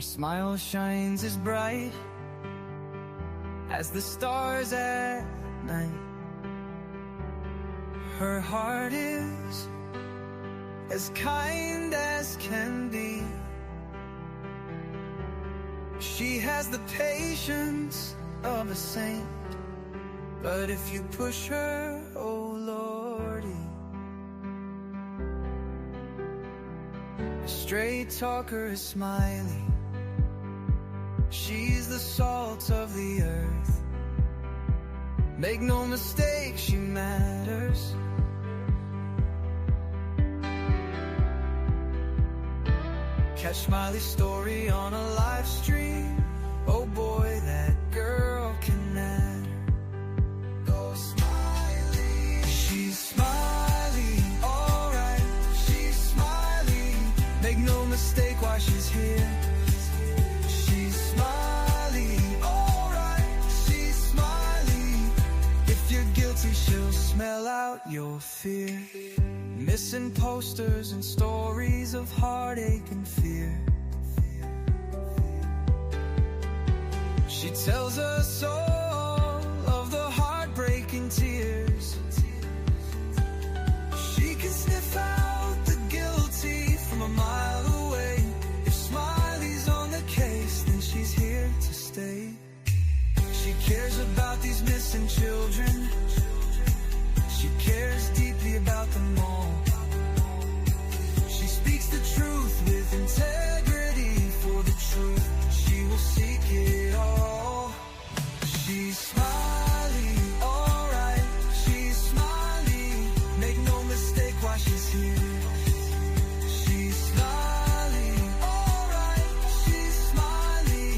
smile shines as bright as the stars at night. Her heart is as kind as can be. She has the patience of a saint, but if you push her, oh Lordy. A straight talker is Smiley. She's the salt of the earth. Make no mistake, she matters. Catch Smiley's story on a live stream. Oh boy, that girl can matter. Go Smiley. She's Smiley, alright. She's Smiley. Make no mistake why she's here. She's Smiley, alright. She's Smiley. If you're guilty, she'll smell out your fear. Missing posters and stories of heartache and fear. She tells us all of the heartbreaking tears. She can sniff out the guilty from a mile away. If Smiley's on the case, then she's here to stay. She cares about these missing children. She cares deeply about them all. She speaks the truth with integrity. For the truth, she will seek it all. She's Smiley, alright. She's Smiley. Make no mistake why she's here. She's Smiley, alright. She's Smiley.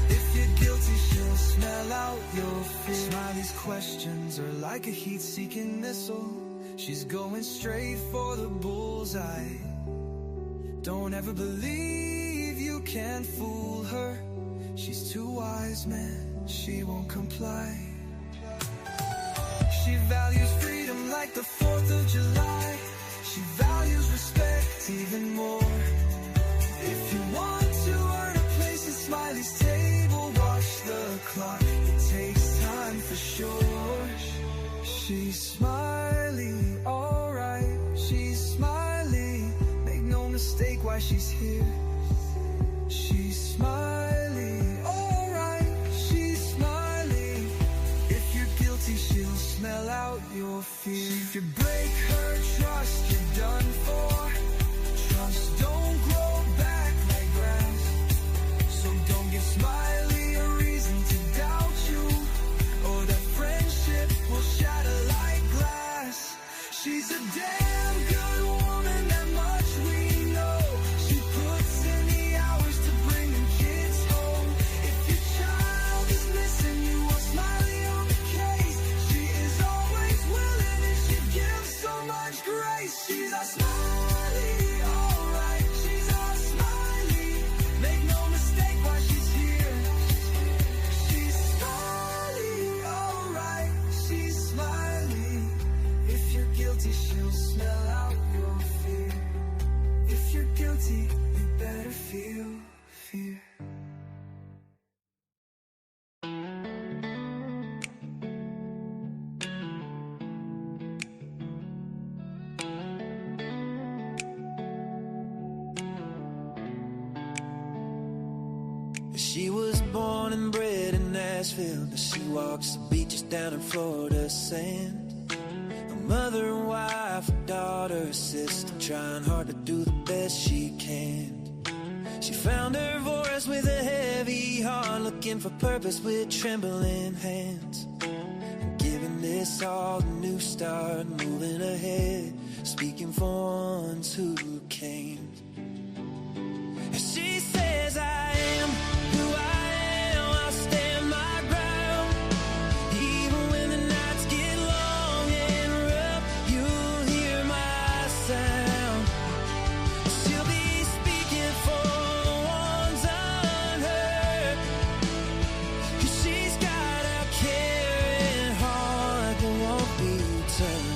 If you're guilty, she'll smell out your fear. Smiley's questions are like a heat-seeking missile. She's going straight for the bullseye. Don't ever believe you can fool her. She's too wise, man, she won't comply. She values freedom like the 4th of July. She values respect even more. If you want to earn a place at Smiley's table, watch the clock, it takes time for sure. She's Smiley, alright. She's Smiley. Make no mistake why she's here. She's Smiley, alright. She's Smiley. If you're guilty, she'll smell out your fear. If you break her trust, you're done for. Trust don't grow back like grass. So don't give Smiley a reason to doubt you, or that friendship will shatter like glass. She's a damn good woman, that much we know. She puts in the hours to bring them kids home. If your child is missing, you want Smiley on the case. She is always willing and she gives so much grace. She's a Smiley, alright. She's a Smiley. Make no mistake why she's here. She's Smiley, alright. She's Smiley. If you're guilty, she'll smell out your fear. If you're guilty, you better feel fear. She was born and bred in Nashville, but she walks the beaches down in Florida sand. A mother and wife, a daughter, a sister, trying hard to do the best she can. She found her voice with a heavy heart, looking for purpose with trembling hands. And giving this all a new start, moving ahead, speaking for ones who can't. She says, I am who I am, I'll stand my ground. Even when the nights get long and rough, you'll hear my sound. She'll be speaking for the ones unheard. 'Cause she's got a caring heart that won't be turned.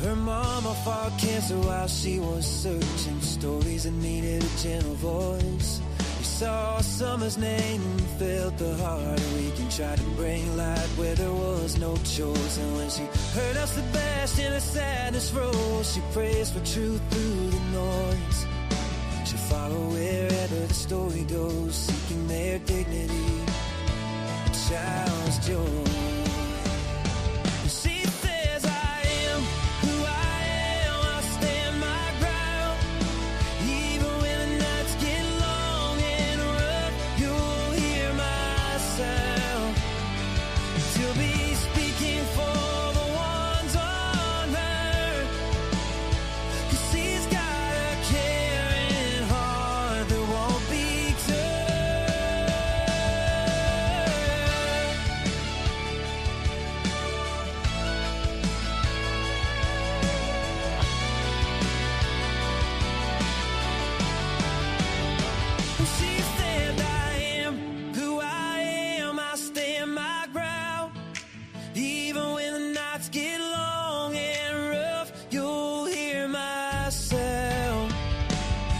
Her mama fought cancer while she was searching, stories that needed a gentle voice. We saw a summer's name and felt the heart ache and tried to bring light where there was no choice. And when she heard us the best in her sadness rose, she prays for truth through the noise. She'll follow wherever the story goes, seeking their dignity, a child's joy. She says, I am who I am, I'll stand my ground. Even when the nights get long and rough, you'll hear my sound. She'll be speaking for the ones on her, 'cause she's got a caring heart that won't be turned. She said, I am who I am, I stand my ground. Even when the nights get long and rough, you'll hear my sound.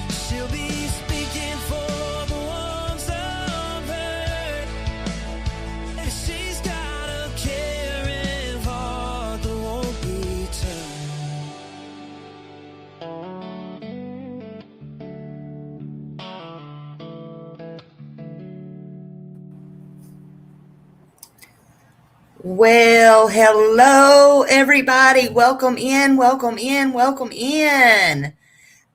She'll be speaking for the ones of her. She's got a caring heart that won't be turned. Well, hello, everybody. Welcome in, welcome in, welcome in.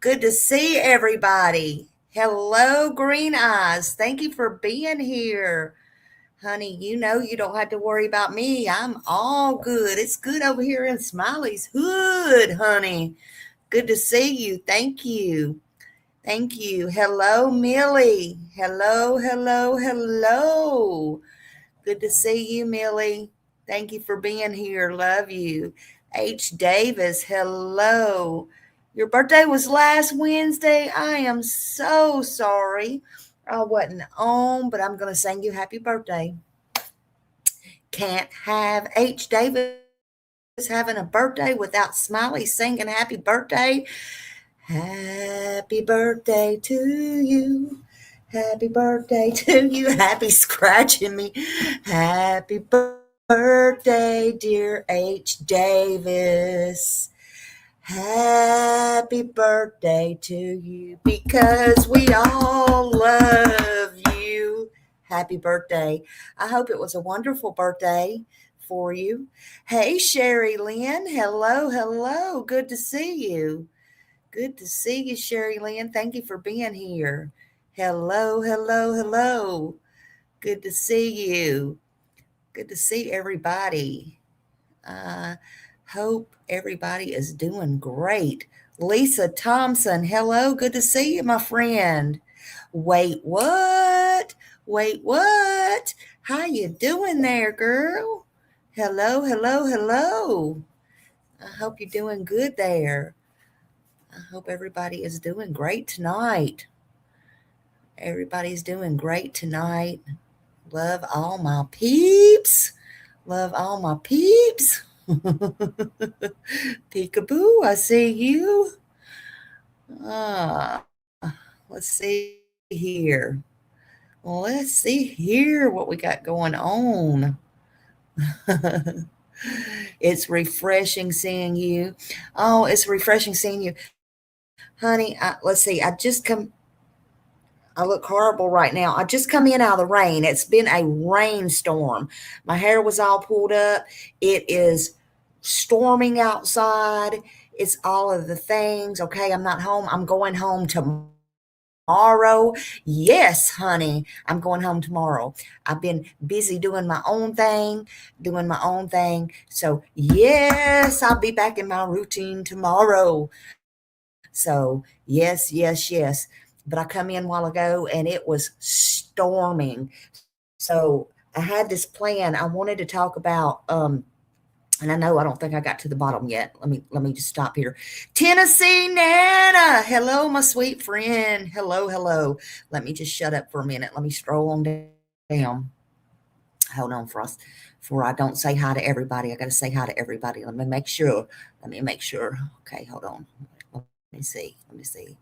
Good to see everybody. Hello, Green Eyes. Thank you for being here. Honey, you know you don't have to worry about me. I'm all good. It's good over here in Smiley's Hood, honey. Good to see you. Thank you. Thank you. Hello, Millie. Hello, hello, hello. Good to see you, Millie. Thank you for being here. Love you. H. Davis, hello. Your birthday was last Wednesday. I am so sorry. I wasn't on, but I'm going to sing you happy birthday. Can't have H. Davis having a birthday without Smiley singing happy birthday. Happy birthday to you. Happy birthday to you. Happy scratching me. Happy birthday, dear H. Davis. Happy birthday to you, because we all love you. Happy birthday. I hope it was a wonderful birthday for you. Hey, Sherry Lynn. Hello, hello. Good to see you. Good to see you, Sherry Lynn. Thank you for being here. Hello, hello, hello. Good to see you. Good to see everybody. Hope everybody is doing great. Lisa Thompson, hello. Good to see you, my friend. Wait, what? Wait, what? How you doing there, girl? Hello, hello, hello. I hope you're doing good there. I hope everybody is doing great tonight. Everybody's doing great tonight. Love all my peeps. Love all my peeps. Peekaboo, I see you. Let's see here. Let's see here what we got going on. It's refreshing seeing you. Oh, it's refreshing seeing you. Honey, let's see. I look horrible right now. I just come in out of the rain. It's been a rainstorm. My hair was all pulled up. It is storming outside. It's all of the things. Okay, I'm not home. I'm going home tomorrow. Yes, honey, I'm going home tomorrow. I've been busy doing my own thing. So, yes, I'll be back in my routine tomorrow. So, yes, yes, yes. But I come in a while ago and it was storming. So I had this plan. I wanted to talk about, and I know I don't think I got to the bottom yet. Let me just stop here. Tennessee Nana. Hello, my sweet friend. Hello, hello. Let me just shut up for a minute. Let me stroll on down. Hold on, Frost. For I don't say hi to everybody. I got to say hi to everybody. Let me make sure. Let me make sure. Okay, hold on. Let me see. Let me see.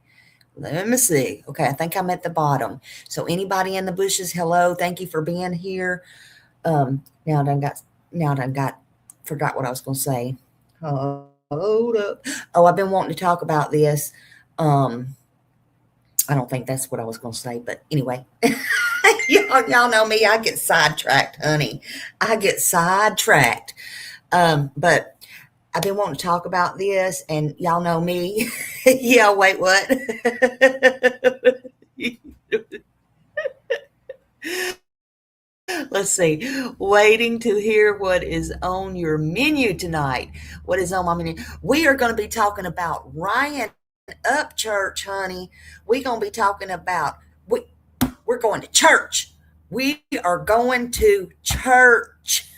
Let me see. Okay, I think I'm at the bottom. So anybody in the bushes, hello. Thank you for being here. Now I done got. Now I done got. Forgot what I was going to say. Hold up. Oh, I've been wanting to talk about this. I don't think that's what I was going to say, but anyway. Y'all know me. I get sidetracked, honey. I get sidetracked. But I've been wanting to talk about this, and y'all know me. Yeah, wait, what? Let's see. Waiting to hear what is on your menu tonight. What is on my menu? We are going to be talking about Ryan Upchurch, honey. We're going to be talking about we're going to church. We are going to church.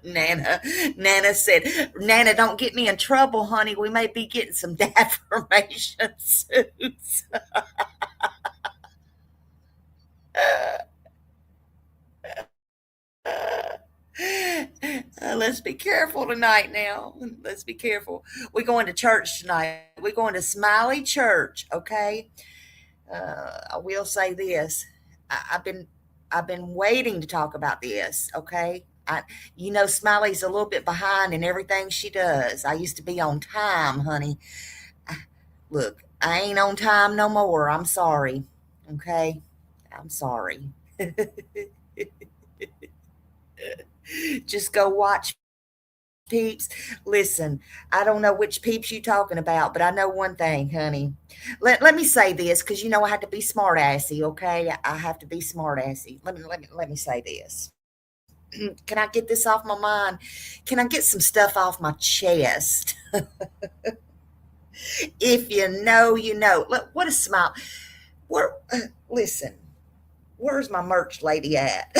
Nana said, Nana, don't get me in trouble, honey. We may be getting some affirmation suits. Let's be careful tonight now. Let's be careful. We're going to church tonight. We're going to Smiley Church, okay? I will say this. I've been waiting to talk about this, okay? Smiley's a little bit behind in everything she does. I used to be on time, honey. Look, I ain't on time no more. I'm sorry. Okay? I'm sorry. Just go watch Peeps. Listen, I don't know which Peeps you talking about, but I know one thing, honey. Let me say this, because I have to be smart assy, okay? I have to be smart assy. Let me say this. Can I get this off my mind? Can I get some stuff off my chest? If you know, you know. Look, what a smile. Listen, where's my merch lady at?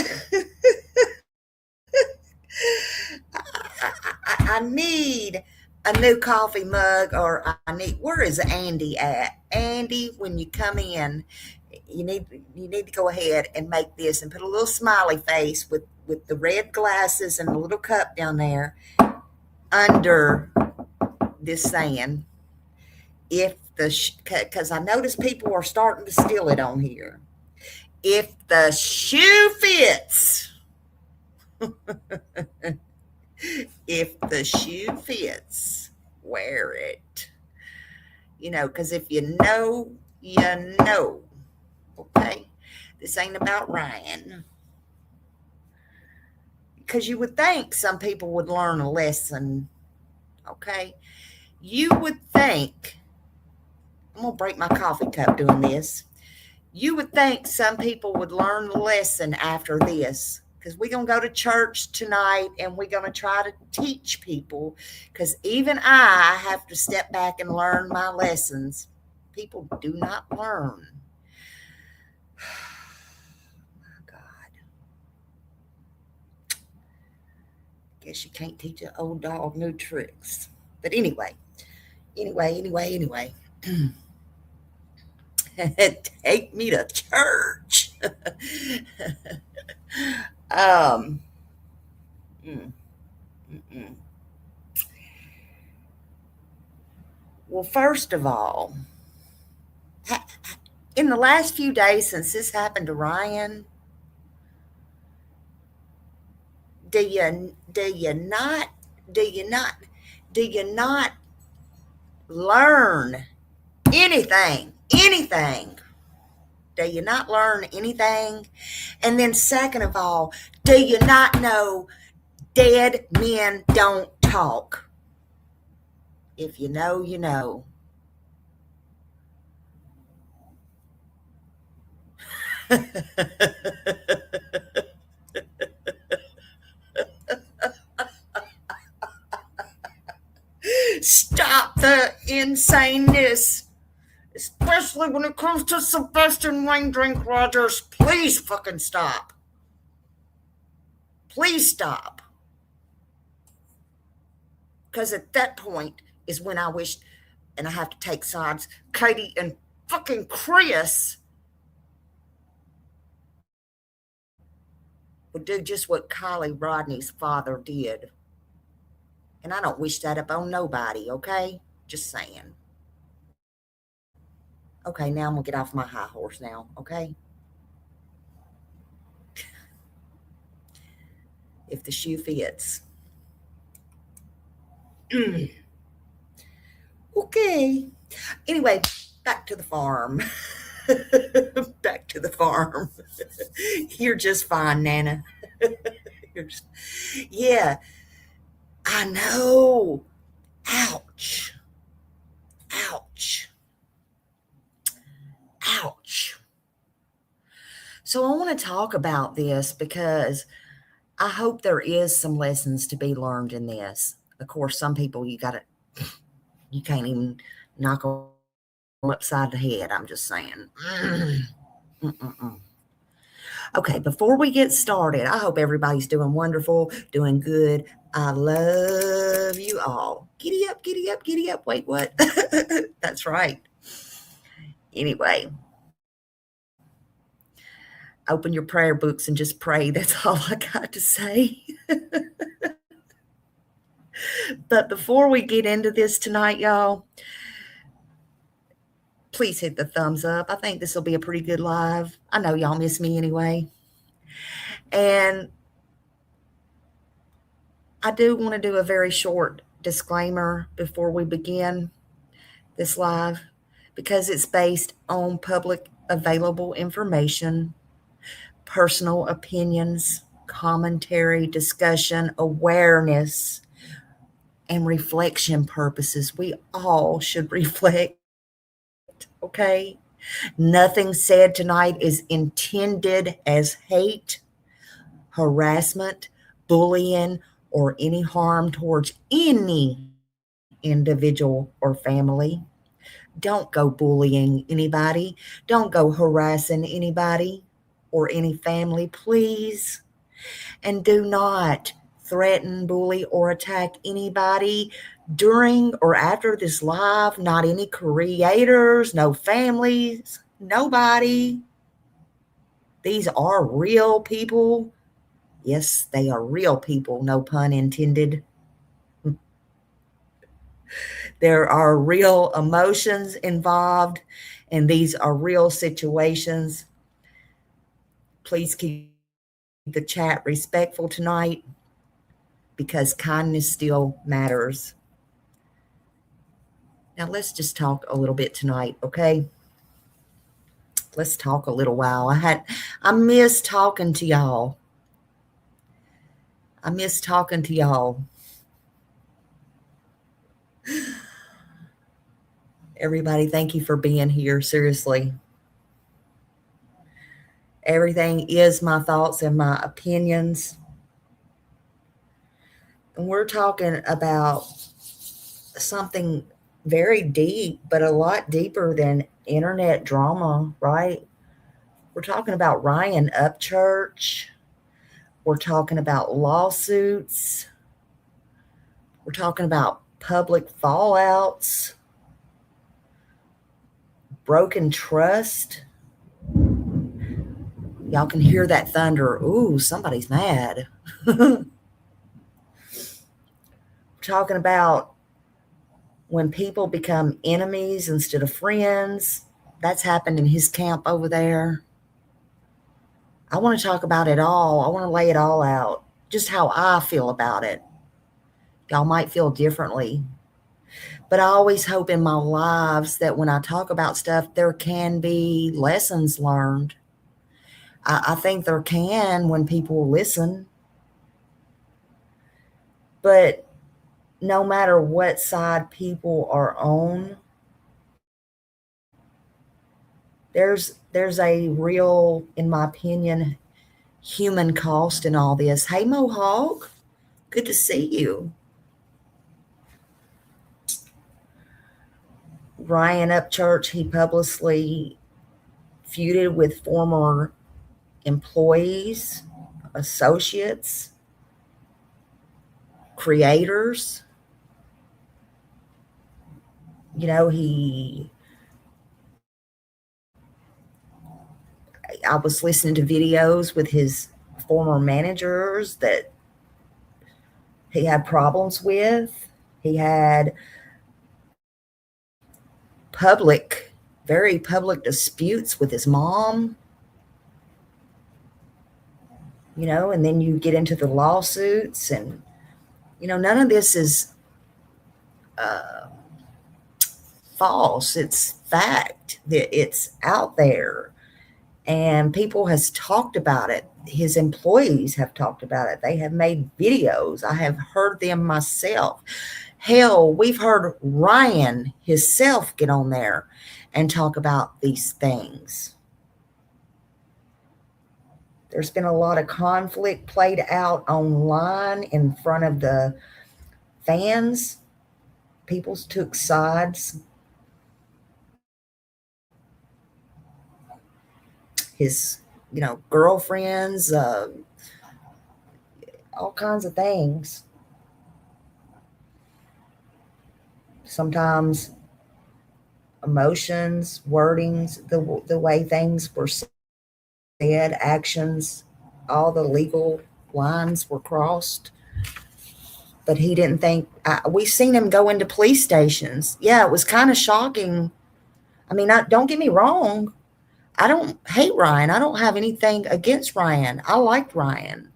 I need a new coffee mug, or where is Andy at? Andy, when you come in, you need to go ahead and make this and put a little smiley face with the red glasses and a little cup down there under this saying, if because I notice people are starting to steal it on here. If the shoe fits, if the shoe fits, wear it. Because if you know, you know. Okay? This ain't about Ryan. Because you would think some people would learn a lesson. Okay? You would think, I'm going to break my coffee cup doing this. You would think some people would learn a lesson after this, because we're going to go to church tonight and we're going to try to teach people, because even I have to step back and learn my lessons. People do not learn. My God. Guess you can't teach an old dog new tricks. But anyway. Take me to church. um, mm, mm, mm. Well, first of all, in the last few days since this happened to Ryan, do you not do you not learn anything? Do you not learn anything? And then second of all, do you not know dead men don't talk? If you know, you know. Stop the insaneness, especially when it comes to Sebastian Wayne Drink Rogers. Please fucking stop. Please stop. Because at that point is when I wish, and I have to take sides, Katie and fucking Chris will do just what Kylie Rodney's father did. And I don't wish that upon nobody, okay? Just saying. Okay, now I'm going to get off my high horse now, okay? If the shoe fits. Okay. Anyway, back to the farm. Back to the farm. You're just fine, Nana. You're just, yeah, I know. Ouch. Ouch. Ouch. So I want to talk about this because I hope there is some lessons to be learned in this. Of course, some people you can't even knock them upside the head. I'm just saying. Mm-mm-mm. Okay, before we get started, I hope everybody's doing wonderful, doing good. I love you all. Giddy up, giddy up, giddy up. Wait, what? That's right. Anyway, open your prayer books and just pray. That's all I got to say. But before we get into this tonight, y'all, please hit the thumbs up. I think this will be a pretty good live. I know y'all miss me anyway. And I do want to do a very short disclaimer before we begin this live because it's based on public available information, personal opinions, commentary, discussion, awareness, and reflection purposes. We all should reflect, okay? Nothing said tonight is intended as hate, harassment, bullying, or any harm towards any individual or family. Don't go bullying anybody. Don't go harassing anybody or any family, please. And do not threaten, bully, or attack anybody during or after this live. Not any creators, no families, nobody. These are real people. Yes, they are real people, no pun intended. There are real emotions involved, and these are real situations. Please keep the chat respectful tonight because kindness still matters. Now, let's just talk a little bit tonight, okay? Let's talk a little while. I miss talking to y'all. I miss talking to y'all. Everybody, thank you for being here. Seriously. Everything is my thoughts and my opinions. And we're talking about something very deep, but a lot deeper than internet drama, right? We're talking about Ryan Upchurch. We're talking about lawsuits. We're talking about public fallouts, broken trust. Y'all can hear that thunder. Ooh, somebody's mad. We're talking about when people become enemies instead of friends. That's happened in his camp over there. I want to talk about it all. I want to lay it all out, just how I feel about it. Y'all might feel differently. But I always hope in my lives that when I talk about stuff, there can be lessons learned. I think there can when people listen. But no matter what side people are on, there's a real, in my opinion, human cost in all this. Hey, Mohawk, good to see you. Ryan Upchurch, he publicly feuded with former employees, associates, creators. You know, I was listening to videos with his former managers that he had problems with. He had very public disputes with his mom, and then you get into the lawsuits, and, none of this is uh, false. It's fact that it's out there, and people has talked about it. His employees have talked about it. They have made videos. I have heard them myself. Hell, we've heard Ryan himself get on there and talk about these things. There's been a lot of conflict played out online in front of the fans. People took sides. His, girlfriends, all kinds of things. Sometimes emotions, wordings, the way things were said, actions, all the legal lines were crossed. But he didn't think. We've seen him go into police stations. Yeah, it was kind of shocking. I mean, don't get me wrong. I don't hate Ryan. I don't have anything against Ryan. I liked Ryan.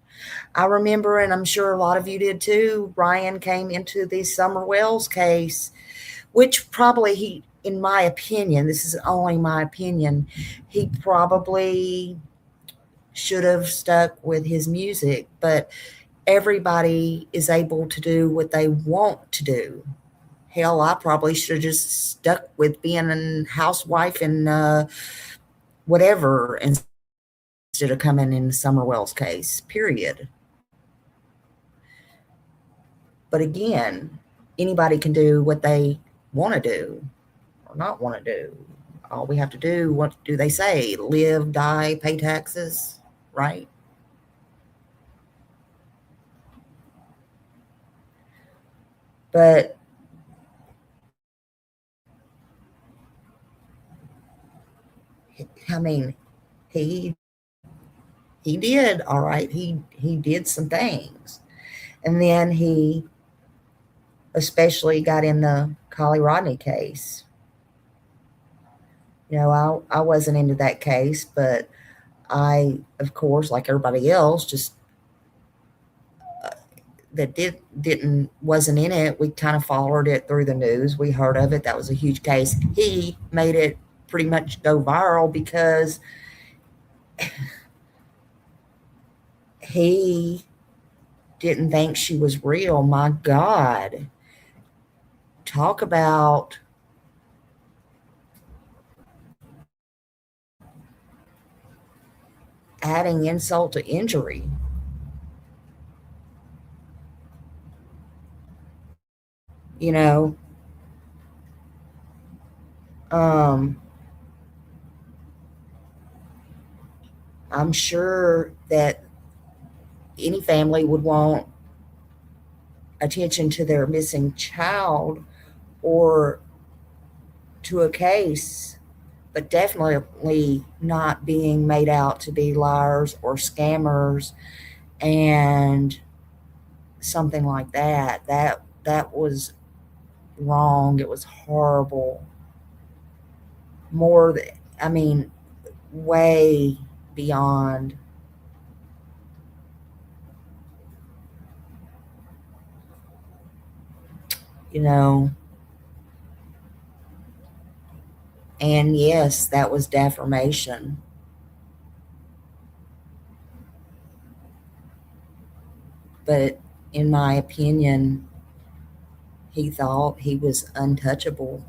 I remember, and I'm sure a lot of you did too, Ryan came into the Summer Wells case, which probably in my opinion, this is only my opinion, he probably should have stuck with his music, but everybody is able to do what they want to do. Hell, I probably should have just stuck with being a housewife and whatever instead of coming in Summer Wells case, period. But again, anybody can do what they want to do or not want to do. All we have to do, what do they say? Live, die, pay taxes, right? But I mean, he did all right. He did some things, and then he especially got in the Collie Rodney case. I wasn't into that case, but I, of course, like everybody else, just that wasn't in it. We kind of followed it through the news. We heard of it. That was a huge case. He made it pretty much go viral because he didn't think she was real. My God. Talk about adding insult to injury. You know, um, I'm sure that any family would want attention to their missing child or to a case, but definitely not being made out to be liars or scammers and something like that. That was wrong. It was horrible. More, I mean, way beyond. You know, and yes, that was defamation. But in my opinion, he thought he was untouchable.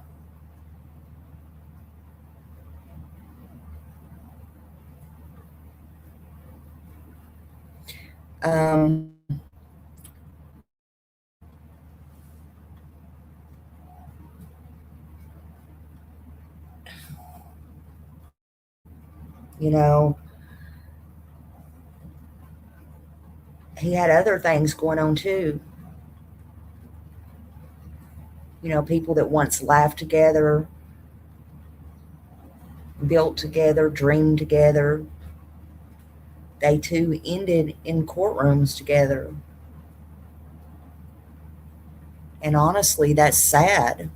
Um, you know, he had other things going on too. People that once laughed together, built together, dreamed together, they two ended in courtrooms together. And honestly, that's sad.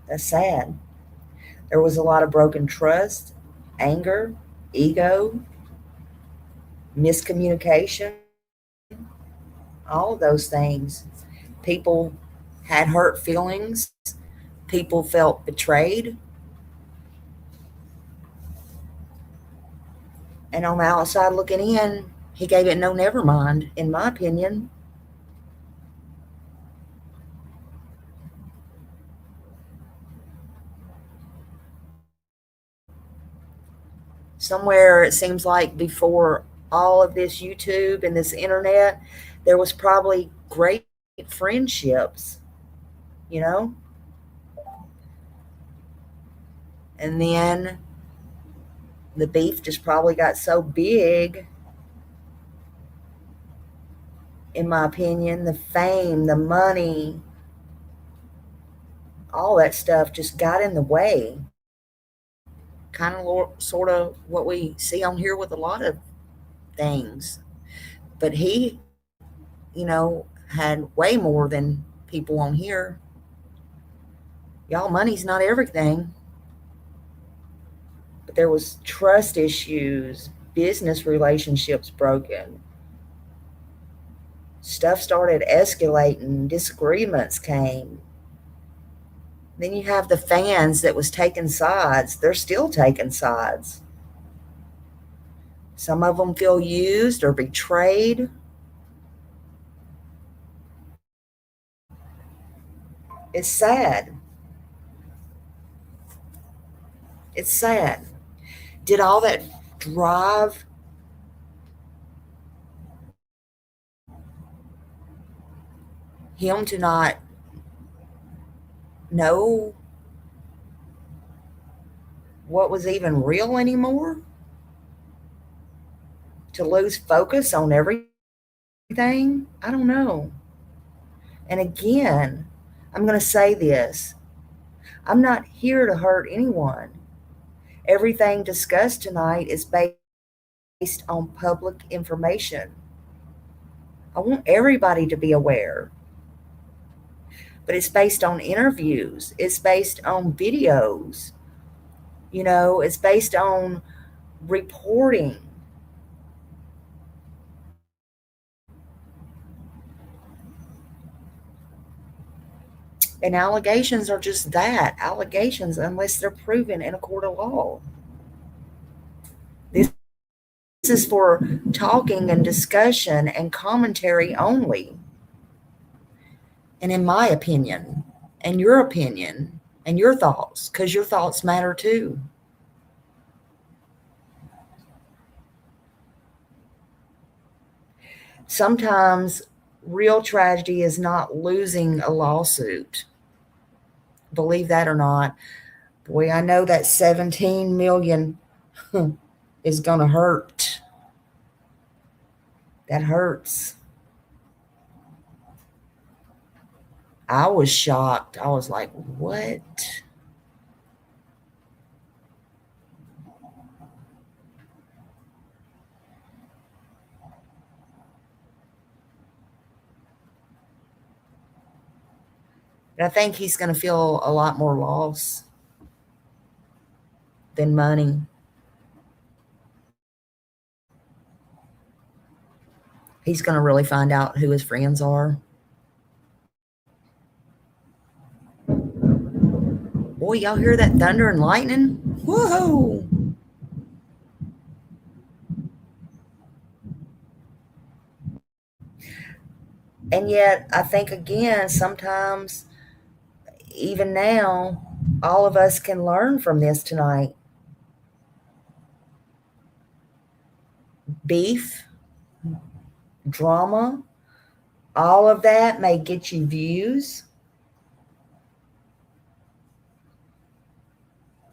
That's sad. There was a lot of broken trust, anger, ego, miscommunication, all of those things. People had hurt feelings, people felt betrayed, and on the outside looking in, he gave it no never mind, in my opinion. Somewhere it seems like before all of this YouTube and this internet, there was probably great friendships, you know? And then the beef just probably got so big, in my opinion, the fame, the money, all that stuff just got in the way. Kind of sort of what we see on here with a lot of things. But he, had way more than people on here. Y'all, money's not everything. But there was trust issues, business relationships broken. Stuff started escalating, disagreements came. Then you have the fans that was taking sides. They're still taking sides. Some of them feel used or betrayed. It's sad. It's sad. Did all that drive him to not know what was even real anymore? To lose focus on everything? I don't know. And again, I'm going to say this. I'm not here to hurt anyone. Everything discussed tonight is based on public information. I want everybody to be aware. But it's based on interviews, it's based on videos, it's based on reporting. And allegations are just that, allegations, unless they're proven in a court of law. This is for talking and discussion and commentary only. And in my opinion, and your opinion, and your thoughts, because your thoughts matter too. Sometimes real tragedy is not losing a lawsuit. Believe that or not. Boy, I know that 17 million is going to hurt. That hurts. I was shocked. I was like, what? And I think he's going to feel a lot more loss than money. He's going to really find out who his friends are. Boy, y'all hear that thunder and lightning? Whoa! And yet, I think again, sometimes, even now, all of us can learn from this tonight. Beef, drama, all of that may get you views,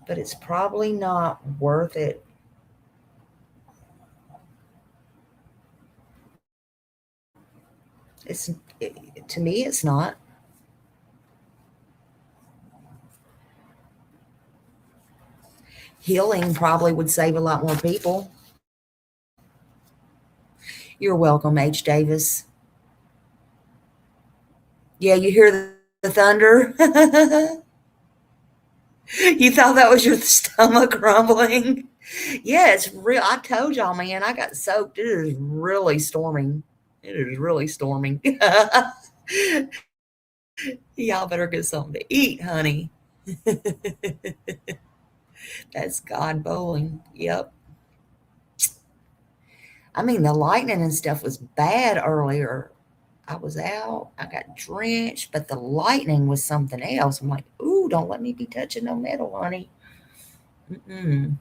but it's probably not worth it. It's To me, it's not. Healing probably would save a lot more people. You're welcome, H. Davis. Yeah, you hear the thunder? You thought that was your stomach rumbling? Yeah, it's real. I told y'all, man, I got soaked. It is really storming. It is really storming. Y'all better get something to eat, honey. That's God bowling. Yep. I mean, the lightning and stuff was bad earlier. I was out, I got drenched, but the lightning was something else. I'm like, ooh, don't let me be touching no metal, honey. Mm-mm.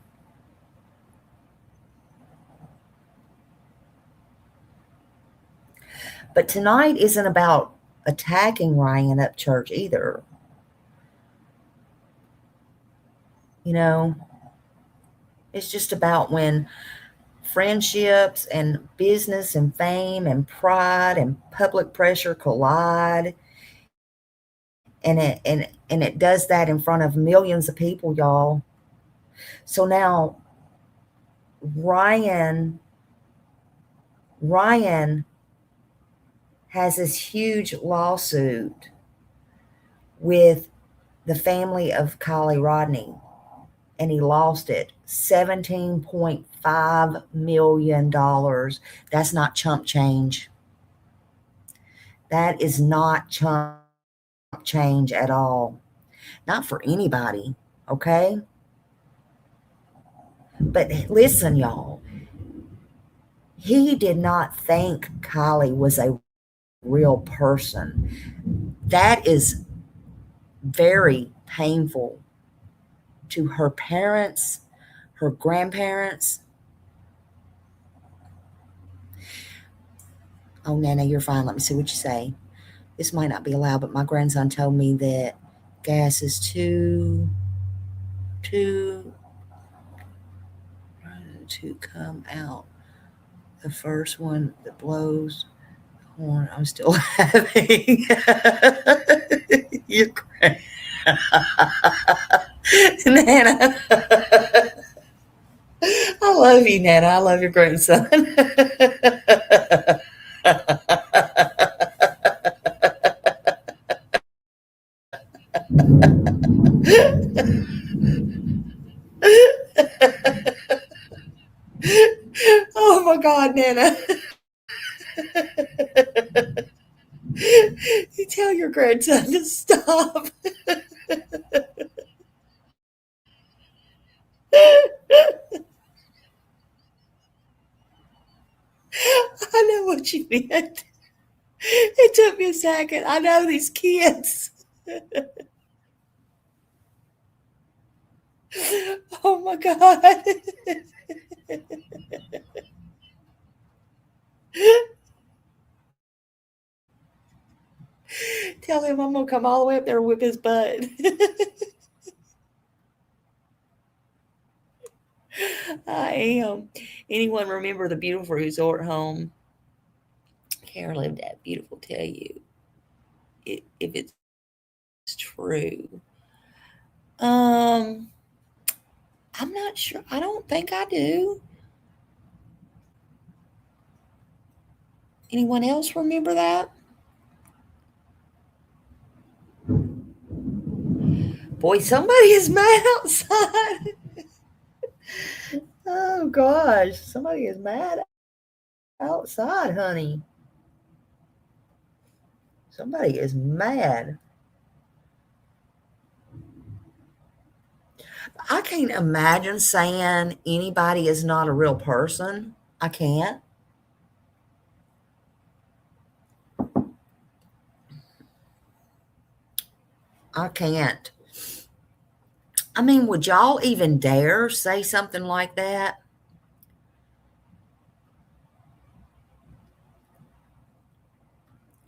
But tonight isn't about attacking Ryan Upchurch either. You know, it's just about when friendships and business and fame and pride and public pressure collide, and it does that in front of millions of people, y'all. So now Ryan has this huge lawsuit with the family of Kylie Rodney, and he lost it. $17.5 million. That's not chump change. That is not chump change at all. Not for anybody, okay? But listen, y'all, he did not think Kylie was a real person. That is very painful to her parents, her grandparents. Oh, Nana, you're fine. Let me see what you say. This might not be allowed, but my grandson told me that gas is too to come out. The first one that blows horn, I'm still having. You're great. Nana. I love you, Nana. I love your grandson. Oh my God, Nana. You tell your grandson to stop. I know what you meant. It took me a second. I know these kids. Oh my God. Tell him I'm going to come all the way up there and whip his butt. I am. Anyone remember the beautiful resort home? Kara lived at beautiful. Tell you if it's true. I'm not sure. I don't think I do. Anyone else remember that? Boy, somebody is mad outside. Oh gosh, somebody is mad outside, honey. Somebody is mad. I can't imagine saying anybody is not a real person. I can't. I can't. I mean, would y'all even dare say something like that?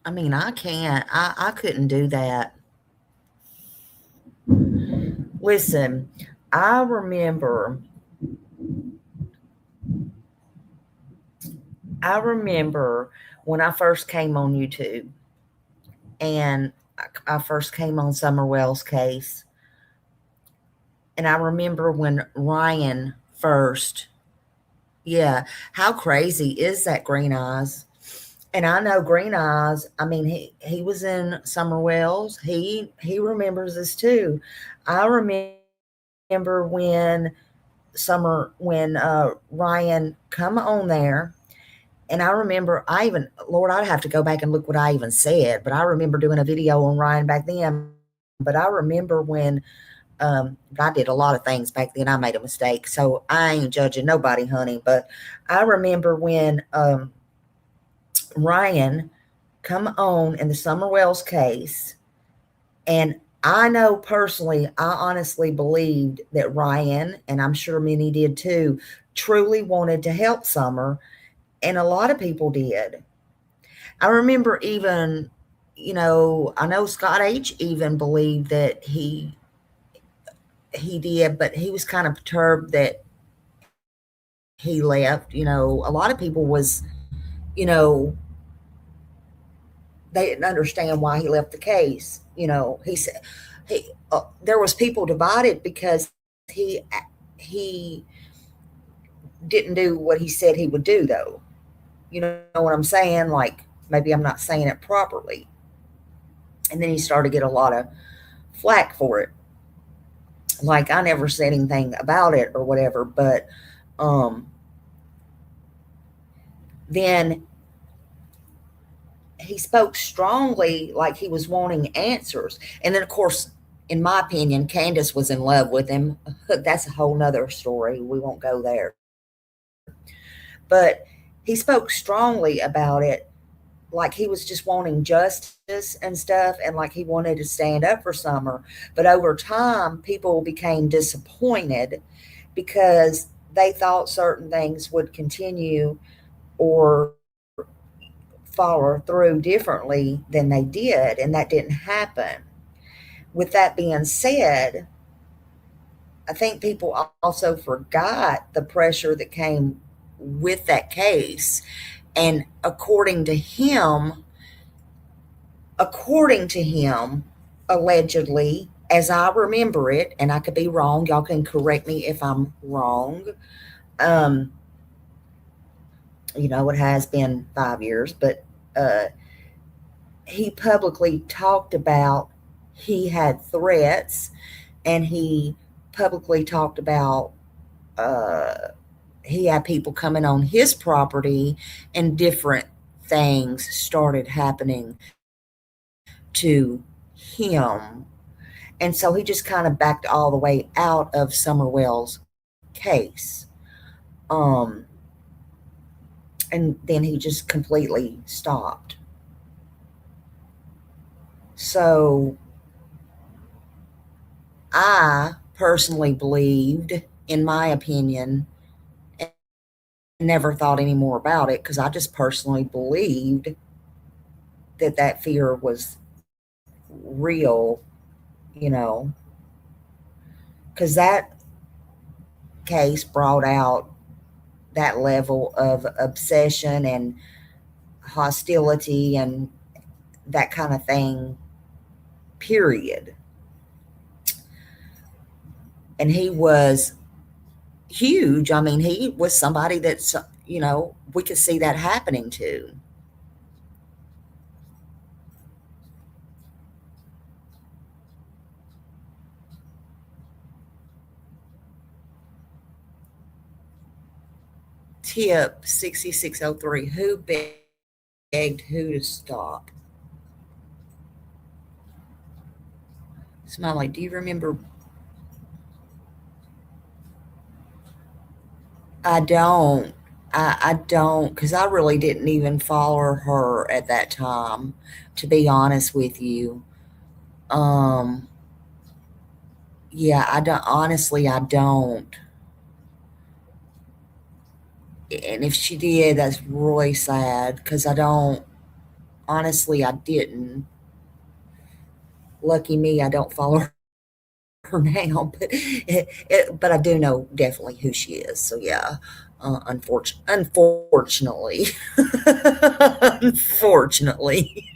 I mean, I can't. I couldn't do that. Listen, I remember when I first came on YouTube, and I first came on Summer Wells' case. And I remember when Ryan first, yeah, how crazy is that Green Eyes? And I know Green Eyes, I mean, he was in Summer Wells. He remembers this too. I remember when Ryan come on there, and I remember I even, Lord, I'd have to go back and look what I even said, but I remember doing a video on Ryan back then. But I remember when I did a lot of things back then. I made a mistake, so I ain't judging nobody, honey. But I remember when Ryan come on in the Summer Wells case, and I know personally, I honestly believed that Ryan, and I'm sure many did too, truly wanted to help Summer, and a lot of people did. I remember even, I know Scott H even believed that he did, but he was kind of perturbed that he left. A lot of people you know, they didn't understand why he left the case. He said there was people divided because he didn't do what he said he would do, though. You know what I'm saying? Like, maybe I'm not saying it properly. And then he started to get a lot of flack for it. Like, I never said anything about it or whatever, but then he spoke strongly, like he was wanting answers. And then, of course, in my opinion, Candace was in love with him. That's a whole nother story. We won't go there. But he spoke strongly about it, like he was just wanting justice and stuff, and like he wanted to stand up for Summer. But over time, people became disappointed because they thought certain things would continue or follow through differently than they did, and that didn't happen. With that being said, I think people also forgot the pressure that came with that case. And according to him, allegedly, as I remember it, and I could be wrong, y'all can correct me if I'm wrong. Um, it has been 5 years, but uh, he publicly talked about he had threats, and he publicly talked about uh, he had people coming on his property, and different things started happening to him. And so he just kind of backed all the way out of Summerwell's case. Um, and then he just completely stopped. So I personally believed, in my opinion, and never thought any more about it because I just personally believed that fear was real, you know, because that case brought out that level of obsession and hostility and that kind of thing, period. And he was huge. I mean, he was somebody that's, we could see that happening to. Tip 6603, who begged who to stop? Smiley, do you remember? I don't. I don't, because I really didn't even follow her at that time, to be honest with you. Um, yeah, I don't, honestly, I don't. And if she did, that's really sad because I don't, honestly, I didn't. Lucky me, I don't follow her now, but I do know definitely who she is. So yeah, unfortunately, unfortunately.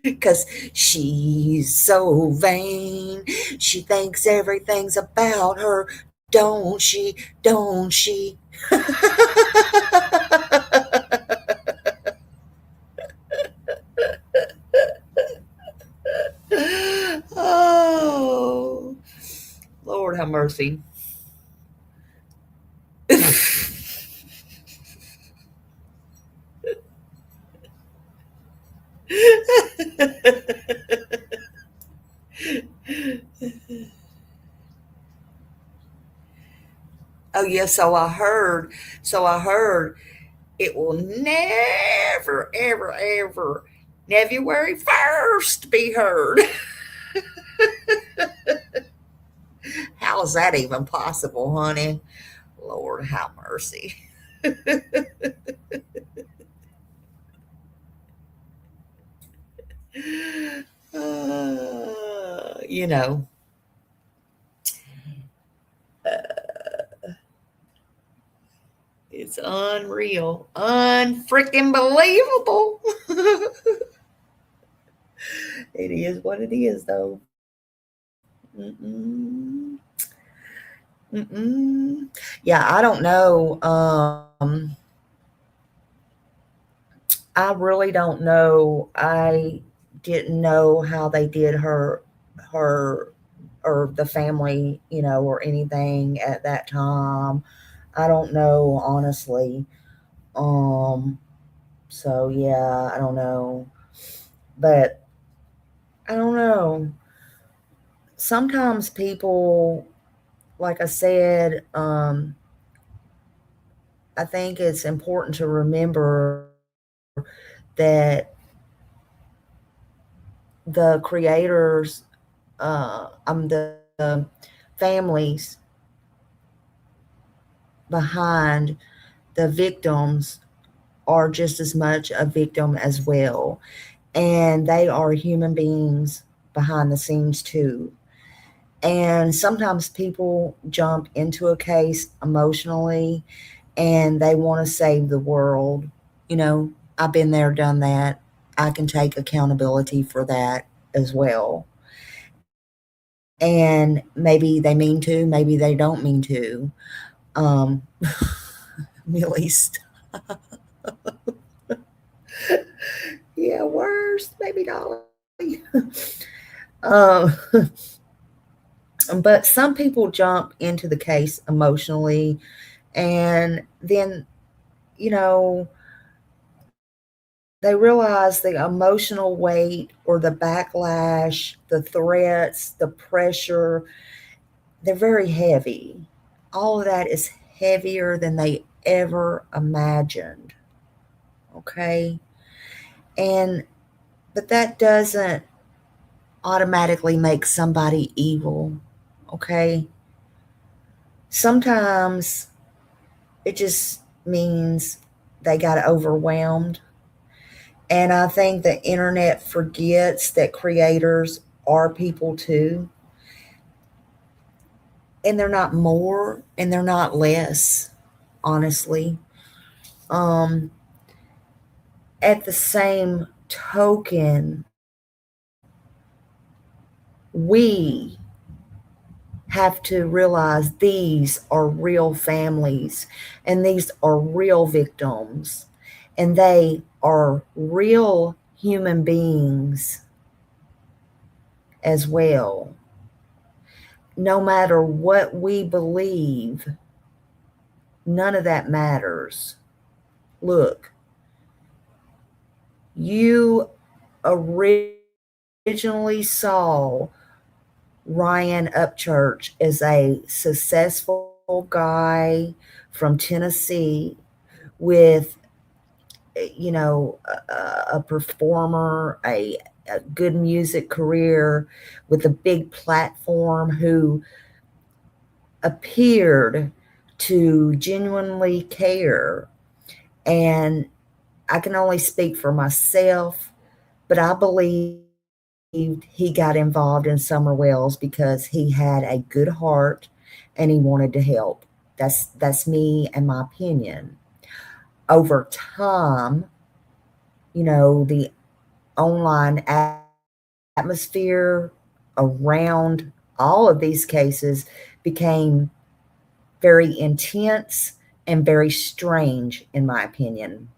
Because she's so vain. She thinks everything's about her. Don't she? Don't she? Oh, Lord have mercy. Oh, yeah, so I heard it will never, ever, ever, February 1st be heard. How is that even possible, honey? Lord have mercy. You know, it's unreal, unfreaking believable. It is what it is, though. Mm-mm. Mm-mm. Yeah, I don't know. I really don't know. I didn't know how they did her, or the family, or anything at that time. I don't know, honestly. Um, so yeah, I don't know. But I don't know. Sometimes people, like I said, I think it's important to remember that the creators, the families behind the victims are just as much a victim as well. And they are human beings behind the scenes too. And sometimes people jump into a case emotionally and they want to save the world. You know, I've been there, done that. I can take accountability for that as well. And maybe they mean to, maybe they don't mean to. Um, at least, yeah, worse, maybe Dolly. um, but some people jump into the case emotionally, and then, you know, they realize the emotional weight or the backlash, the threats, the pressure, they're very heavy. All of that is heavier than they ever imagined. Okay. And, but that doesn't automatically make somebody evil. Okay. Sometimes it just means they got overwhelmed. And I think the internet forgets that creators are people too. And they're not more and they're not less, honestly. Um, at the same token, we have to realize these are real families and these are real victims and they are real human beings as well. No matter what we believe, none of that matters. Look, you originally saw Ryan Upchurch as a successful guy from Tennessee with, a performer, a good music career with a big platform who appeared to genuinely care. And I can only speak for myself, but I believed he got involved in Summer Wells because he had a good heart and he wanted to help. That's me and my opinion. Over time, the online atmosphere around all of these cases became very intense and very strange, in my opinion.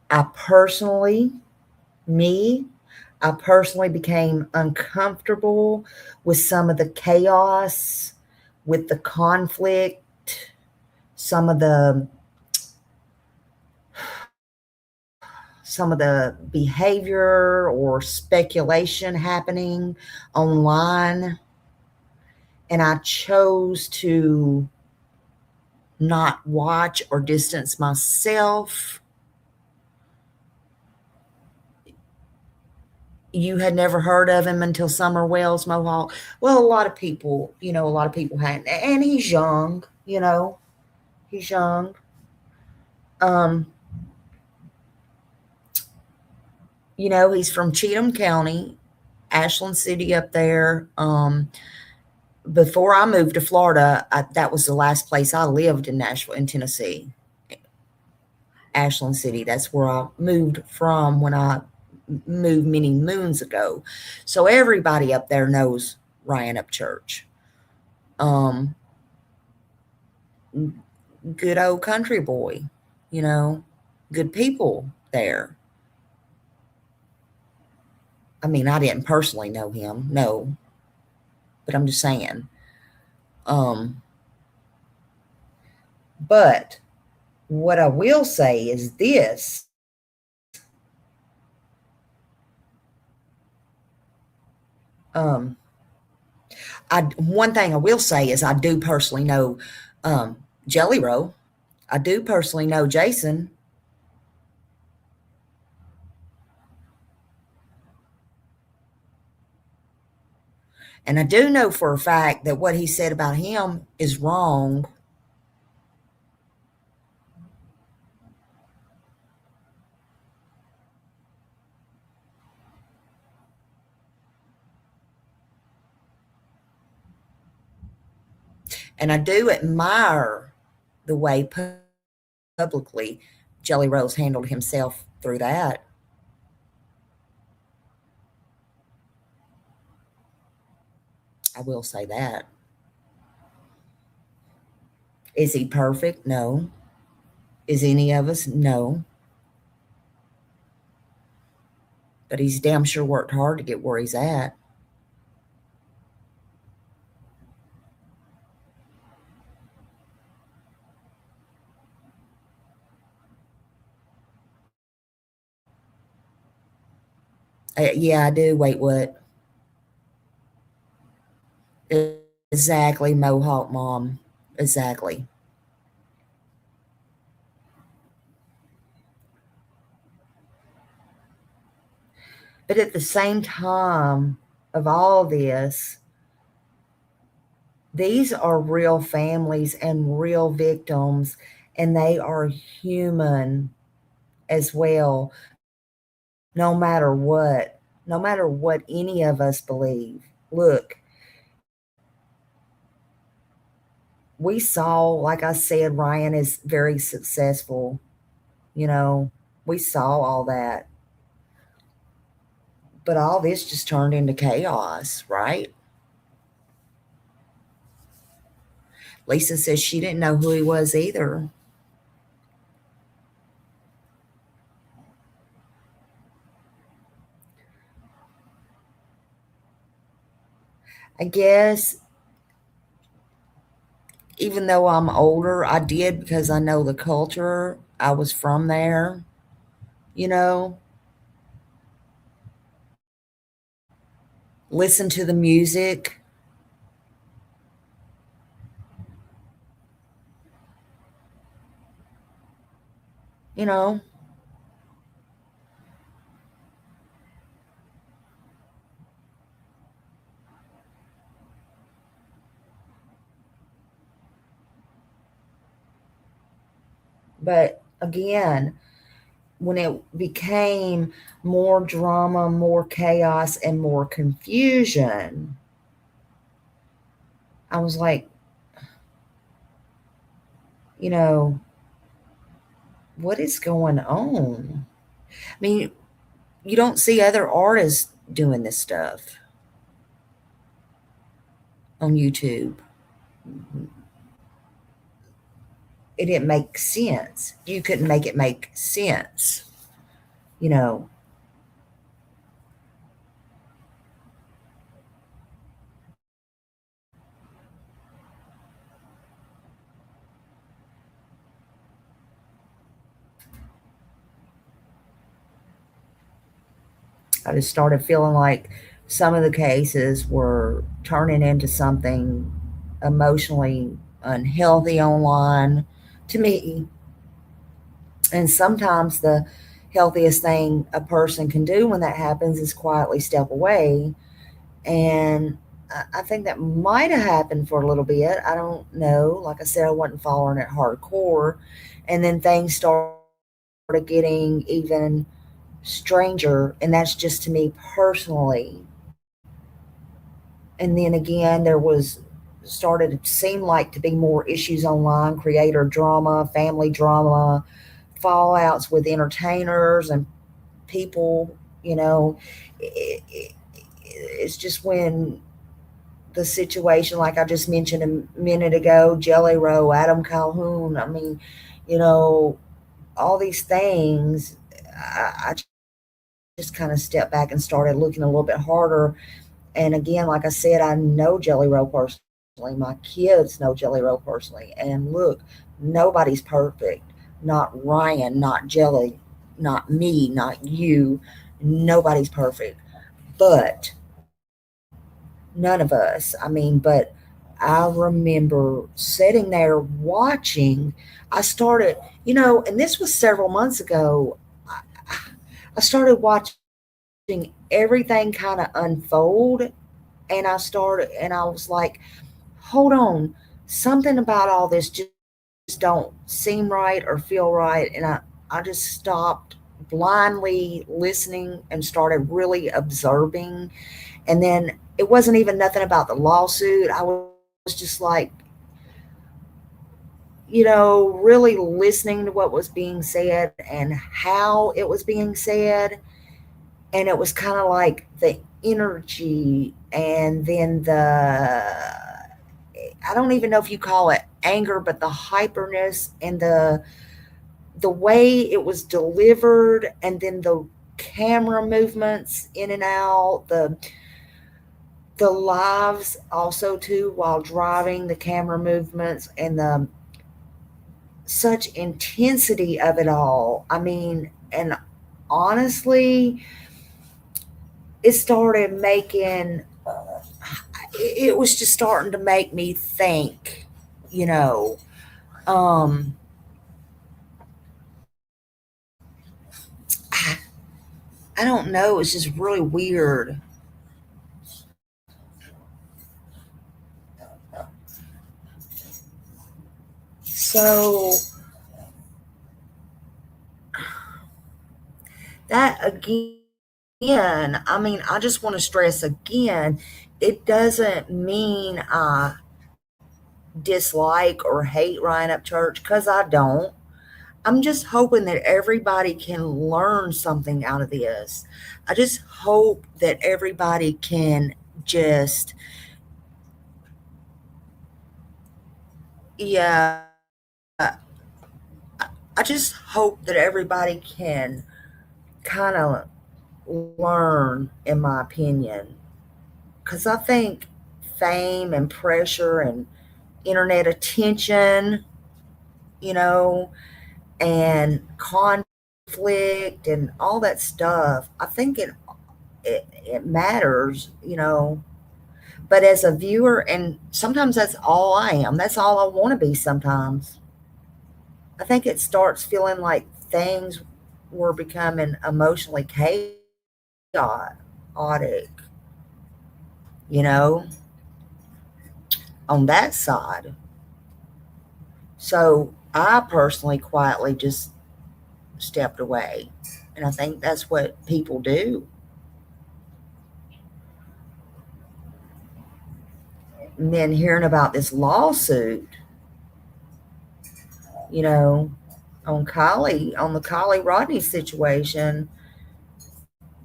I personally, me, I personally became uncomfortable with some of the chaos, with the conflict, some of the behavior or speculation happening online, and I chose to not watch or distance myself. You had never heard of him until Summer Wells Mohawk. Well, a lot of people, a lot of people hadn't, and he's young, he's young. Um, he's from Cheatham County, Ashland City up there. Before I moved to Florida, that was the last place I lived in Nashville, in Tennessee. Ashland City. That's where I moved from when I moved many moons ago. So everybody up there knows Ryan Upchurch. Um, Good old country boy, you know, good people there. I mean, I didn't personally know him, no, but I'm just saying. Um, but what I will say is this. Um, one thing I will say is I do personally know Jelly Roll. I do personally know Jason. And I do know for a fact that what he said about him is wrong. And I do admire the way publicly Jelly Rolls handled himself through that. I will say that. Is he perfect? No. Is any of us? No. But he's damn sure worked hard to get where he's at. Yeah, I do. Wait, what? Exactly, Mohawk mom. Exactly. But at the same time of all this, these are real families and real victims, and they are human as well, no matter what, no matter what any of us believe. Look, we saw, like I said, Ryan is very successful. You know, we saw all that. But all this just turned into chaos, right? Lisa says she didn't know who he was either. I guess even though I'm older, I did because I know the culture. I was from there, you know, listen to the music, you know. But again, when it became more drama, more chaos, and more confusion, I was like, you know, what is going on? I mean, you don't see other artists doing this stuff on YouTube. It didn't make sense. You couldn't make it make sense, you know. I just started feeling like some of the cases were turning into something emotionally unhealthy online to me. And sometimes the healthiest thing a person can do when that happens is quietly step away. And I think that might have happened for a little bit. I don't know. Like I said, I wasn't following it hardcore. And then things started getting even stranger. And that's just to me personally. And then again, there was started to seem like to be more issues online, creator drama, family drama, fallouts with entertainers and people, you know. It's just when the situation, like I just mentioned a minute ago, Jelly Roll, Adam Calhoun, I mean, you know, all these things, I just kind of stepped back and started looking a little bit harder. And again, like I said, I know Jelly Roll personally. My kids know Jelly Roll personally. And look, nobody's perfect. Not Ryan, not Jelly, not me, not you. Nobody's perfect. But none of us. I mean, but I remember sitting there watching. I started, and this was several months ago. I, I started watching everything kind of unfold, and I was like, hold on, something about all this just don't seem right or feel right. And I just stopped blindly listening and started really observing. And then it wasn't even nothing about the lawsuit. I was just like, really listening to what was being said and how it was being said. And it was kind of like the energy, and then I don't even know if you call it anger, but the hyperness and the way it was delivered, and then the camera movements in and out, the lives also too while driving, the camera movements and the such intensity of it all. I mean, and honestly, it started making it was just starting to make me think, you know. Um I, I don't know, it's just really weird. So that again, I mean, I just want to stress again, it doesn't mean I dislike or hate Ryan Upchurch, because I don't. I'm just hoping that everybody can learn something out of this. I just hope that everybody can just, yeah, I just hope that everybody can kind of learn, in my opinion. Because I think fame and pressure and internet attention, you know, and conflict and all that stuff, I think it matters, you know. But as a viewer, and sometimes that's all I am. That's all I want to be sometimes. I think it starts feeling like things were becoming emotionally chaotic, you know, on that side. So I personally quietly just stepped away. And I think that's what people do. And then hearing about this lawsuit, you know, on the Kylie Rodney situation,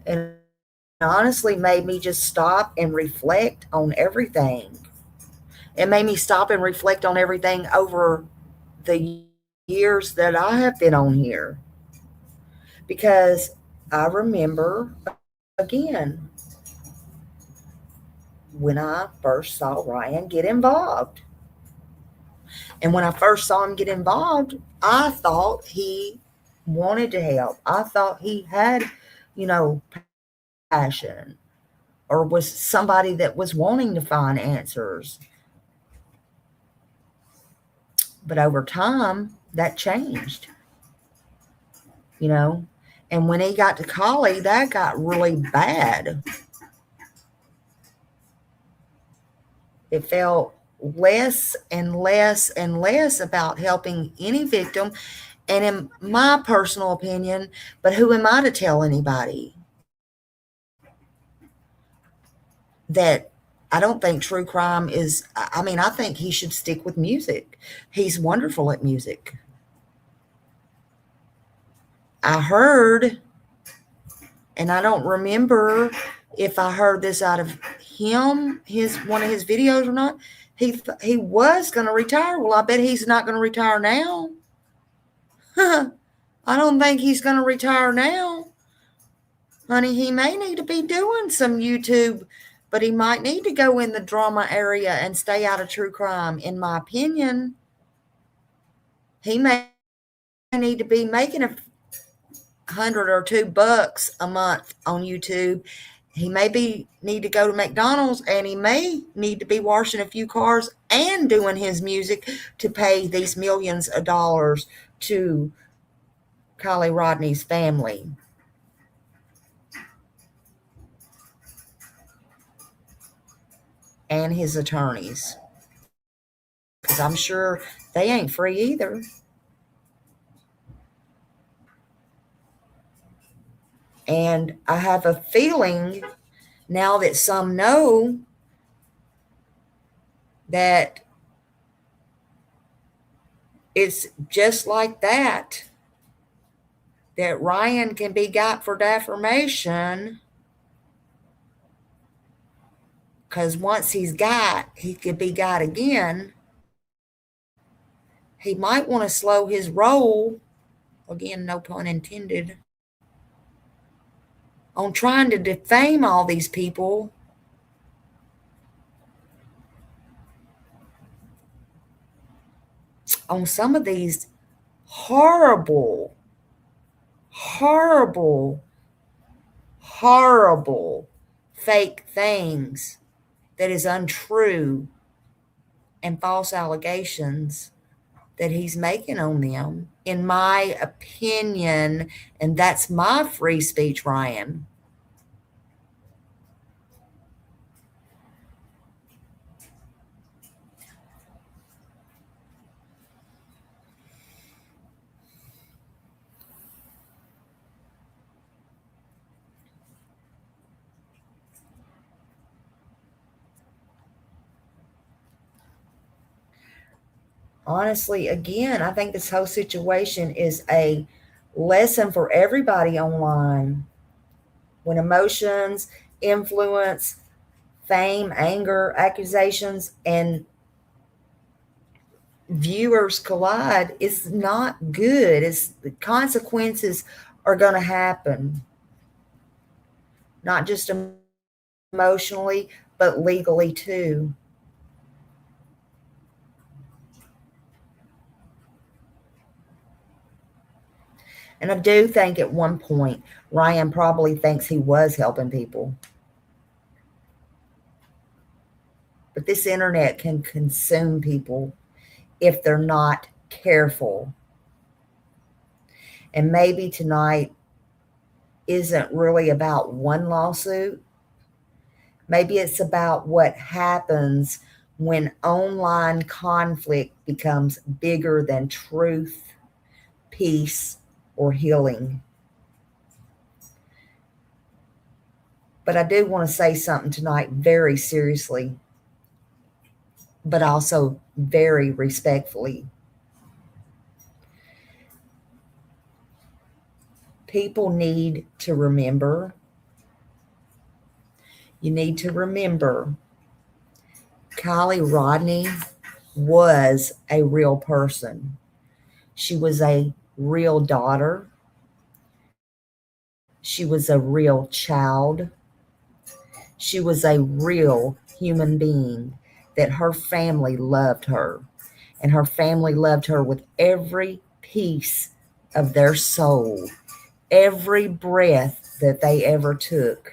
and honestly made me just stop and reflect on everything. It made me stop and reflect on everything over the years that I have been on here. Because I remember, again, when I first saw Ryan get involved. And when I first saw him get involved, I thought he wanted to help. I thought he had, passion, or was somebody that was wanting to find answers. But over time, that changed, you know. And when he got to college, that got really bad. It felt less and less and less about helping any victim. And in my personal opinion, but who am I to tell anybody that I don't think true crime is, I mean, I think he should stick with music. He's wonderful at music. I heard, and I don't remember if I heard this out of him, his one of his videos or not. He was going to retire. Well, I bet he's not going to retire now. I don't think he's going to retire now. Honey, he may need to be doing some YouTube, but he might need to go in the drama area and stay out of true crime, in my opinion. He may need to be making $100 or $2 a month on YouTube. He may need to go to McDonald's, and he may need to be washing a few cars and doing his music to pay these millions of dollars to Kylie Rodney's family. And his attorneys. Because I'm sure they ain't free either. And I have a feeling now that some know that it's just like that Ryan can be got for defamation. Because once he's got, he could be got again. He might want to slow his roll, again, no pun intended, on trying to defame all these people. On some of these horrible, horrible, horrible fake things that is untrue and false allegations that he's making on them, in my opinion. And that's my free speech, Ryan. Honestly, again, I think this whole situation is a lesson for everybody online. When emotions, influence, fame, anger, accusations, and viewers collide, it's not good. It's the consequences are going to happen, not just emotionally, but legally too. And I do think at one point, Ryan probably thinks he was helping people. But this internet can consume people if they're not careful. And maybe tonight isn't really about one lawsuit. Maybe it's about what happens when online conflict becomes bigger than truth, peace, or healing. But I do want to say something tonight very seriously, but also very respectfully. People need to remember You need to remember Kylie Rodney was a real person. She was a real daughter. She was a real child. She was a real human being that her family loved her. And her family loved her with every piece of their soul, every breath that they ever took.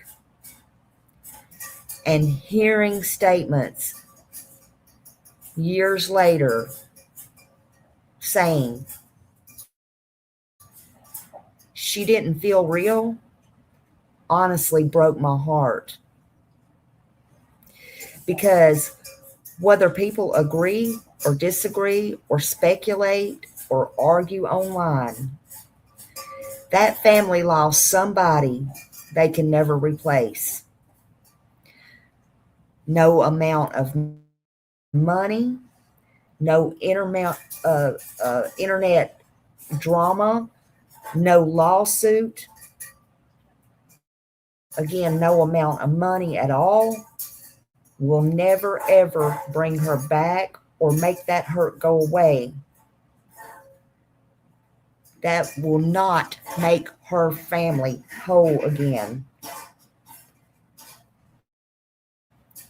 And hearing statements years later saying she didn't feel real honestly broke my heart. Because whether people agree or disagree or speculate or argue online, that family lost somebody they can never replace. No amount of money, no internet drama, no lawsuit, again, no amount of money at all will never ever bring her back or make that hurt go away. That will not make her family whole again.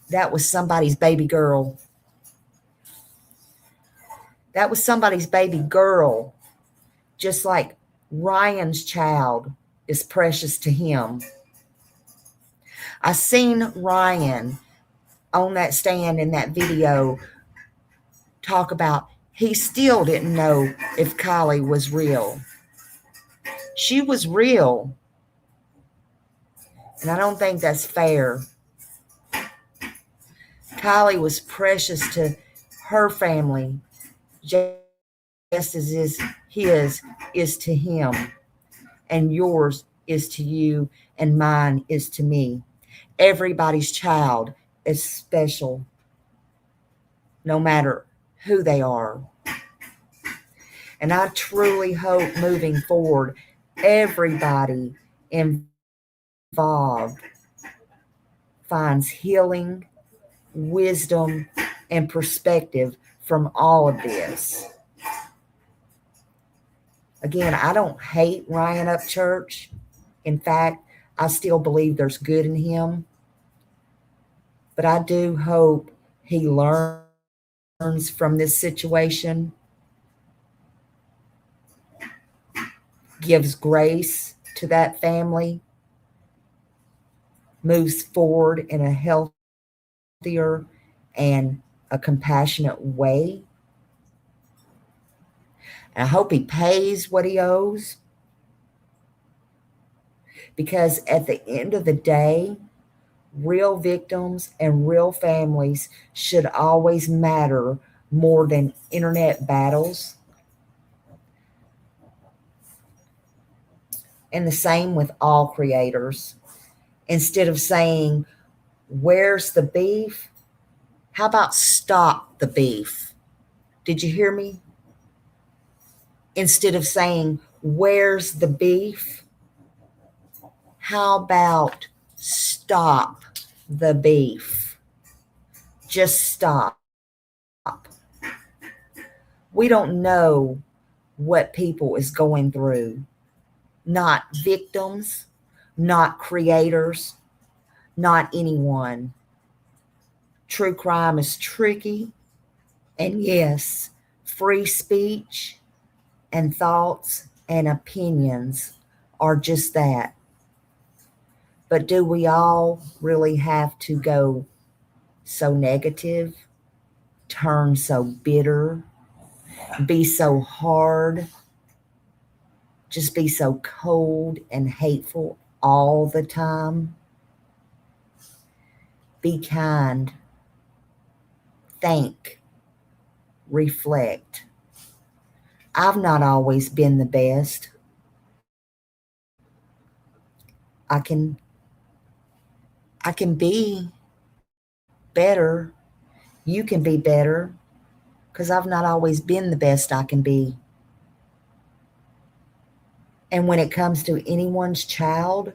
That was somebody's baby girl. That was somebody's baby girl, just like Ryan's child is precious to him. I seen Ryan on that stand in that video talk about he still didn't know if Kylie was real. She was real. And I don't think that's fair. Kylie was precious to her family just as his is to him, and yours is to you, and mine is to me. Everybody's child is special, no matter who they are. And I truly hope moving forward, everybody involved finds healing, wisdom, and perspective from all of this. Again, I don't hate Ryan Upchurch. In fact, I still believe there's good in him. But I do hope he learns from this situation, gives grace to that family, moves forward in a healthier and a compassionate way. And I hope he pays what he owes. Because at the end of the day, real victims and real families should always matter more than internet battles. And the same with all creators. Instead of saying, where's the beef? How about stop the beef? Did you hear me? Instead of saying, where's the beef? How about stop the beef? Just stop. We don't know what people is going through. Not victims, not creators, not anyone. True crime is tricky. And yes, free speech and thoughts and opinions are just that. But do we all really have to go so negative, turn so bitter, be so hard, just be so cold and hateful all the time? Be kind, think, reflect. I've not always been the best. I can be better. You can be better, because I've not always been the best I can be. And when it comes to anyone's child,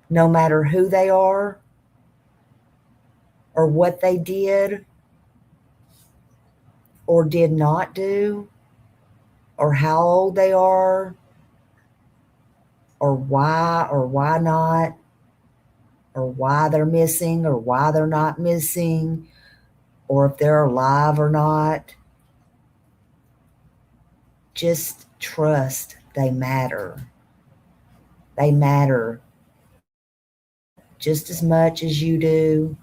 no matter who they are, or what they did or did not do, or how old they are, or why not, or why they're missing or why they're not missing, or if they're alive or not. Just trust they matter. They matter just as much as you do,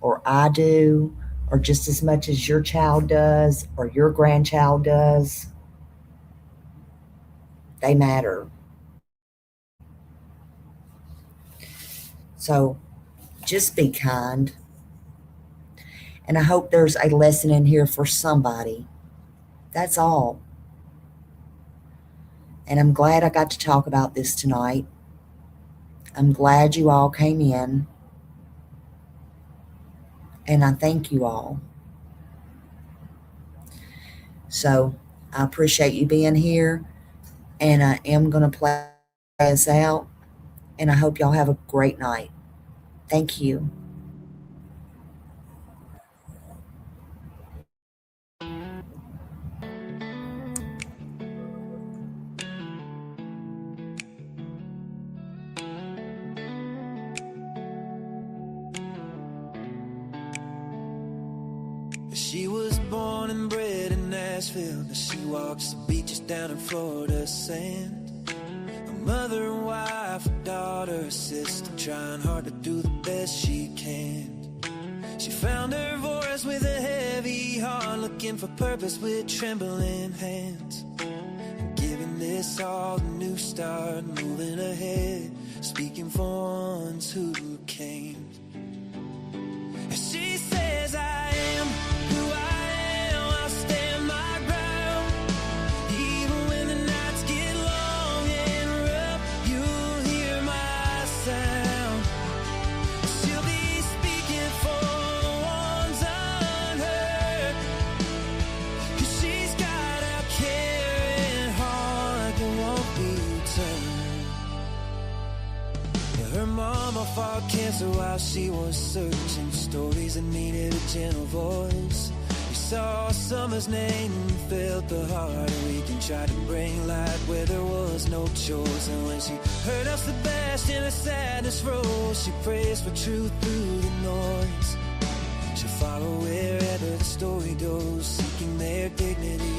or I do, or just as much as your child does, or your grandchild does. They matter. So just be kind. And I hope there's a lesson in here for somebody. That's all. And I'm glad I got to talk about this tonight. I'm glad you all came in. And I thank you all. So I appreciate you being here. And I am going to play us out. And I hope y'all have a great night. Thank you. She was born and bred in Nashville. Now she walks the beaches down in Florida sand. A mother and wife, a daughter, a sister, trying hard to do the best she can. She found her voice with a heavy heart, looking for purpose with trembling hands. And giving this all a new start, moving ahead, speaking for ones who came. And she says, I am who I am, I'll stand my ground. Even when the nights get long and rough, you'll hear my sound. She'll be speaking for the ones unheard, 'cause she's got a caring heart that won't be turned. Yeah, her mama fought cancer while she was searching, stories that needed a gentle voice. We saw summer's name and felt the heart ache and tried to bring light where there was no choice. And when she heard of Sebastian, her sadness rose. She prays for truth through the noise. She'll follow wherever the story goes, seeking their dignity